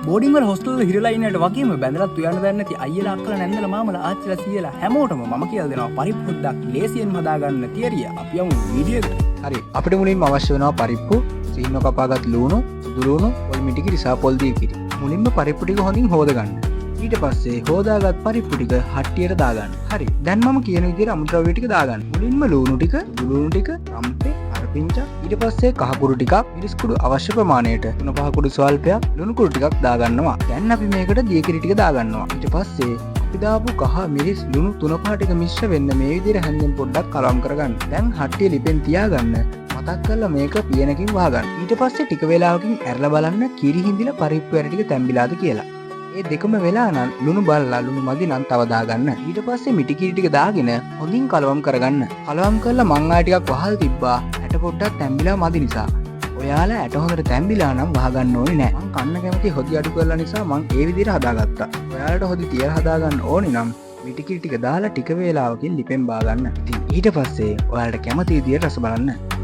Boarding වල hostel වල හිරලා ඉන්නට වගේම බැඳලා තුයන්න දන්නේ නැති අයියලා අක්කලා නැන්දලා මාමලා ආච්චිලා සීයලා හැමෝටම මම කියලා දෙනවා පරිප්පු පොඩ්ඩක් ලේසියෙන් හදාගන්න තියරිය. අපි යමු වීඩියෝ එකට. හරි අපිට මුලින්ම අවශ්‍ය වෙනවා පරිප්පු, සීනෝ කපාගත් ලුණු, සුදු ලුණු, පොල් මිටි කිරි සහ පොල් දී කිරි. මුලින්ම පරිප්පු ටික හොඳින් හොදගන්න. ඊට පස්සේ හොදාගත් පරිප්පු ටික හට්ටියට දාගන්න. හරි දැන් මම කියන විදිහට අමුද්‍රව්‍ය ටික දාගන්න. මුලින්ම ලුණු ටික, සුදු ලුණු ටික, රම්පේ, අරපිංචා, ඊට පස්සේ කහ කුඩු ටිකක්, මිරිස් කුඩු අවශ්‍ය ප්‍රමාණයට, තුන පහ කුඩු ස්වල්පයක්, ලුණු කුඩු ටිකක් දාගන්නවා. දැන් අපි මේකට දී කිරි ටික දාගන්නවා. ඊට පස්සේ අපි දාපු කහ මිරිස් ලුණු තුන පහ ටික මිශ්‍ර වෙන්න මේ විදිහට හැන්දෙන් පොඩ්ඩක් කලවම් කරගන්න. දැන් හට්ටිය ලිපෙන් තියාගන්න. මතක් කරලා මේක පියනකින් වහගන්න. ඊට පස්සේ ටික වෙලාවකින් ඇරලා බලන්න කිරි හිඳිලා පරිප්පු ඇර ටික තැම්බිලාද කියලා. ඒ දෙකම වෙලා නම් ලුණු බලලා ලුණු මදි නම් තව දාගන්න. ඊට පස්සේ මිටි කිරි ටික දාගෙන හොඳින් කලවම් කරගන්න. කලවම් කරලා මං ආයෙ ටිකක් වහල් තිබ්බා. ඇට පොඩ්ඩක් තැම්බිලා මදි නිසා. ඔයාලා ඇට හොඳට තැම්බිලා නම් වහගන්න ඕනේ නෑ. මං කන්න කැමති හොදි අඩු කරලා නිසා මං ඒ විදිහට හදාගත්තා. ඔයාලට හොදි තියලා හදාගන්න ඕනේ නම් මිටි කිරි ටික දාලා ටික වේලාවකින් ලිපෙන් බාගන්න. ඉතින් ඊට පස්සේ ඔයාලට කැමති විදිහට රස බලන්න.